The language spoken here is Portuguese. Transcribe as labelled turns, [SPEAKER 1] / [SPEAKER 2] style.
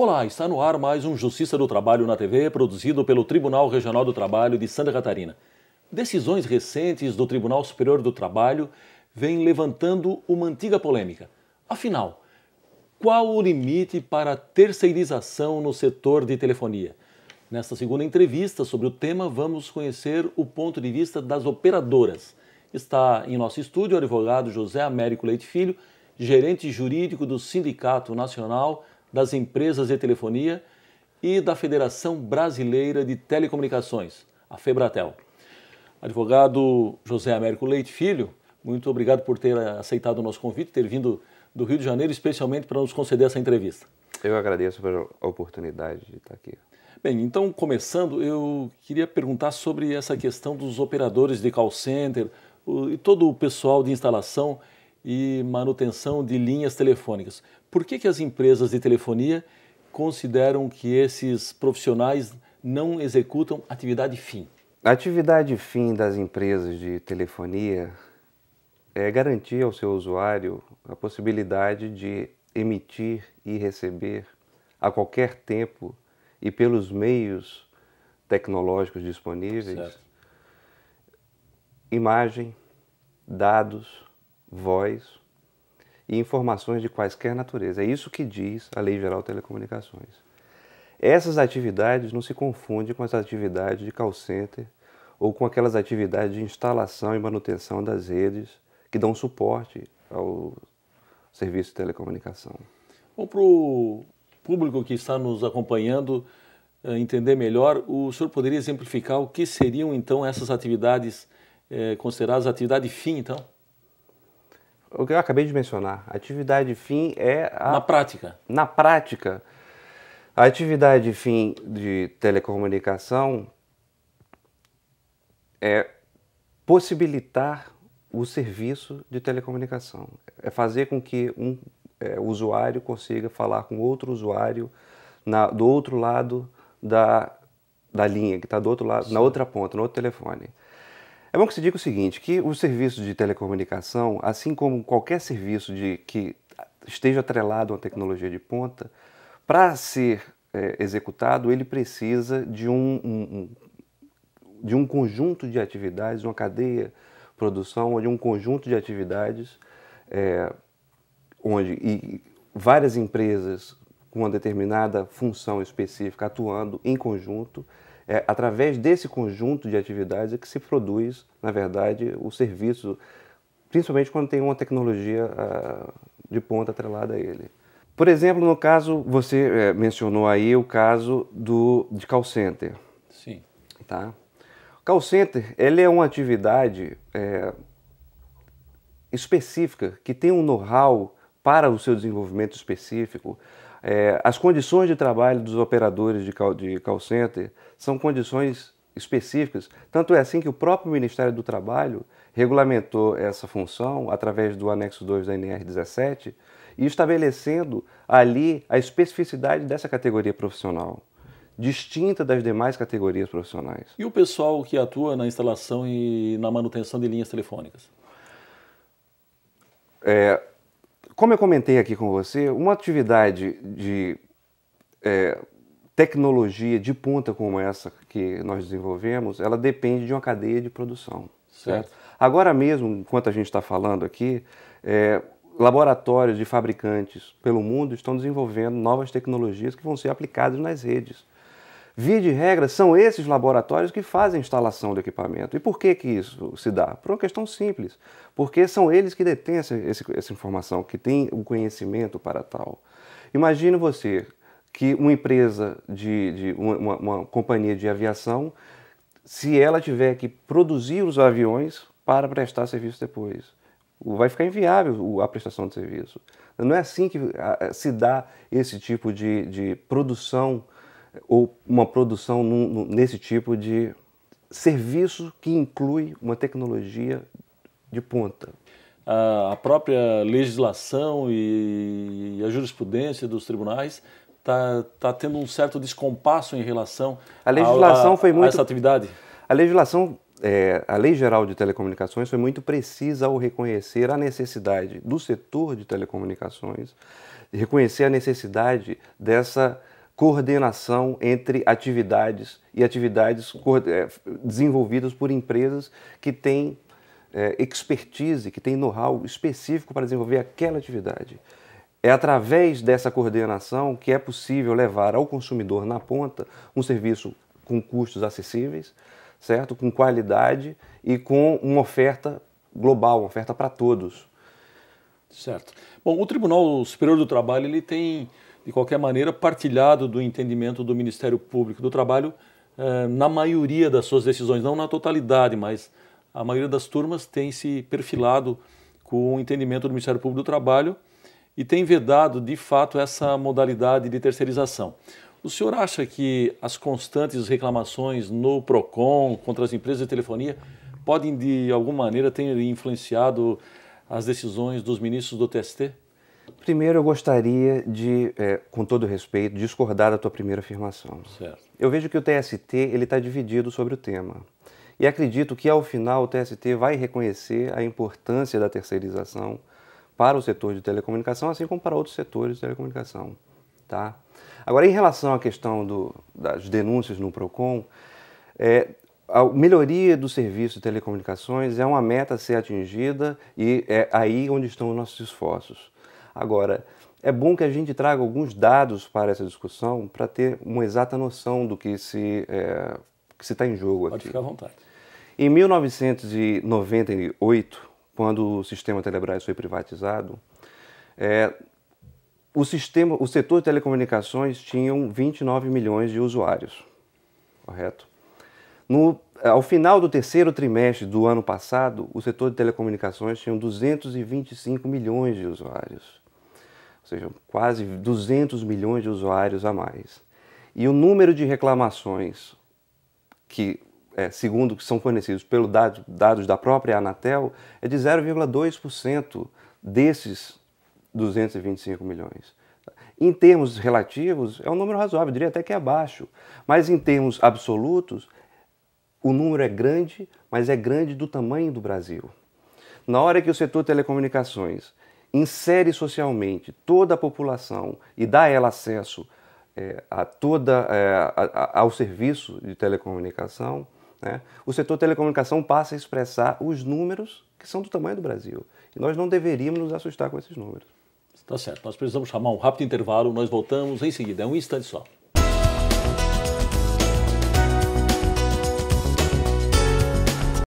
[SPEAKER 1] Olá, está no ar mais um Justiça do Trabalho na TV, produzido pelo Tribunal Regional do Trabalho de Santa Catarina. Decisões recentes do Tribunal Superior do Trabalho vêm levantando uma antiga polêmica. Afinal, qual o limite para a terceirização no setor de telefonia? Nesta segunda entrevista sobre o tema, vamos conhecer o ponto de vista das operadoras. Está em nosso estúdio o advogado José Américo Leite Filho, gerente jurídico do Sindicato Nacional das Empresas de Telefonia e da Federação Brasileira de Telecomunicações, a FEBRATEL. Advogado José Américo Leite Filho, muito obrigado por ter aceitado o nosso convite, ter vindo do Rio de Janeiro, especialmente para nos conceder essa entrevista.
[SPEAKER 2] Eu agradeço pela oportunidade de estar aqui.
[SPEAKER 1] Bem, então, começando, eu queria perguntar sobre essa questão dos operadores de call center e todo o pessoal de instalação e manutenção de linhas telefônicas. Por que as empresas de telefonia consideram que esses profissionais não executam atividade fim?
[SPEAKER 2] A atividade fim das empresas de telefonia é garantir ao seu usuário a possibilidade de emitir e receber a qualquer tempo e pelos meios tecnológicos disponíveis,
[SPEAKER 1] Certo.
[SPEAKER 2] imagem, dados, voz e informações de quaisquer natureza. É isso que diz a Lei Geral de Telecomunicações. Essas atividades não se confundem com as atividades de call center ou com aquelas atividades de instalação e manutenção das redes que dão suporte ao serviço de telecomunicação.
[SPEAKER 1] Bom, para o público que está nos acompanhando entender melhor, o senhor poderia exemplificar o que seriam então essas atividades consideradas atividade fim, então?
[SPEAKER 2] O que eu acabei de mencionar, a atividade fim é a...
[SPEAKER 1] Na prática?
[SPEAKER 2] Na prática, a atividade fim de telecomunicação é possibilitar o serviço de telecomunicação. É fazer com que um usuário consiga falar com outro usuário do outro lado da linha, que está do outro lado, na outra ponta, no outro telefone. É bom que se diga o seguinte, que os serviços de telecomunicação, assim como qualquer serviço que esteja atrelado a uma tecnologia de ponta, para ser executado, ele precisa de um conjunto de atividades, uma cadeia de produção, ou de um conjunto de atividades onde várias empresas com uma determinada função específica atuando em conjunto. Através desse conjunto de atividades é que se produz, na verdade, o serviço, principalmente quando tem uma tecnologia de ponta atrelada a ele. Por exemplo, no caso, você mencionou aí o caso de call center.
[SPEAKER 1] Sim.
[SPEAKER 2] Tá? Call center, ele é uma atividade específica, que tem um know-how para o seu desenvolvimento específico. As condições de trabalho dos operadores de call center são condições específicas, tanto é assim que o próprio Ministério do Trabalho regulamentou essa função através do anexo 2 da NR 17 e estabelecendo ali a especificidade dessa categoria profissional, distinta das demais categorias profissionais.
[SPEAKER 1] E o pessoal que atua na instalação e na manutenção de linhas telefônicas?
[SPEAKER 2] Como eu comentei aqui com você, uma atividade de tecnologia de ponta como essa que nós desenvolvemos, ela depende de uma cadeia de produção. Certo? Agora mesmo, enquanto a gente está falando aqui, laboratórios de fabricantes pelo mundo estão desenvolvendo novas tecnologias que vão ser aplicadas nas redes. Via de regra, são esses laboratórios que fazem a instalação do equipamento. E por que isso se dá? Por uma questão simples. Porque são eles que detêm essa informação, que têm o conhecimento para tal. Imagine você que uma empresa, uma companhia de aviação, se ela tiver que produzir os aviões para prestar serviço depois, vai ficar inviável a prestação de serviço. Não é assim que se dá esse tipo de produção, ou uma produção nesse tipo de serviço que inclui uma tecnologia de ponta.
[SPEAKER 1] A própria legislação e a jurisprudência dos tribunais está tendo um certo descompasso em relação
[SPEAKER 2] a
[SPEAKER 1] essa atividade?
[SPEAKER 2] A legislação, a Lei Geral de Telecomunicações foi muito precisa ao reconhecer a necessidade do setor de telecomunicações reconhecer a necessidade dessa coordenação entre atividades e atividades desenvolvidas por empresas que têm expertise, que têm know-how específico para desenvolver aquela atividade. É através dessa coordenação que é possível levar ao consumidor na ponta um serviço com custos acessíveis, certo? Com qualidade e com uma oferta global, uma oferta para todos.
[SPEAKER 1] Certo. Bom, o Tribunal Superior do Trabalho ele tem, de qualquer maneira, partilhado do entendimento do Ministério Público do Trabalho na maioria das suas decisões, não na totalidade, mas a maioria das turmas tem se perfilado com o entendimento do Ministério Público do Trabalho e tem vedado, de fato, essa modalidade de terceirização. O senhor acha que as constantes reclamações no PROCON contra as empresas de telefonia podem, de alguma maneira, ter influenciado as decisões dos ministros do TST?
[SPEAKER 2] Primeiro, eu gostaria de, com todo respeito, discordar da tua primeira afirmação.
[SPEAKER 1] Certo.
[SPEAKER 2] Eu vejo que o TST está dividido sobre o tema. E acredito que, ao final, o TST vai reconhecer a importância da terceirização para o setor de telecomunicação, assim como para outros setores de telecomunicação. Tá? Agora, em relação à questão das denúncias no PROCON, a melhoria do serviço de telecomunicações é uma meta a ser atingida e é aí onde estão os nossos esforços. Agora, é bom que a gente traga alguns dados para essa discussão para ter uma exata noção do que se está em jogo aqui.
[SPEAKER 1] Pode ficar à vontade.
[SPEAKER 2] Em 1998, quando o sistema Telebrás foi privatizado, o setor de telecomunicações tinha 29 milhões de usuários, correto? Ao final do terceiro trimestre do ano passado, o setor de telecomunicações tinha 225 milhões de usuários, ou seja, quase 200 milhões de usuários a mais. E o número de reclamações que segundo que são fornecidos pelos dados da própria Anatel, é de 0,2% desses 225 milhões. Em termos relativos, é um número razoável, eu diria até que é baixo. Mas em termos absolutos, o número é grande, mas é grande do tamanho do Brasil. Na hora que o setor de telecomunicações insere socialmente toda a população e dá a ela acesso ao serviço de telecomunicação, né, o setor de telecomunicação passa a expressar os números que são do tamanho do Brasil. E nós não deveríamos nos assustar com esses números.
[SPEAKER 1] Tá certo. Nós precisamos chamar um rápido intervalo, nós voltamos em seguida. É um instante só.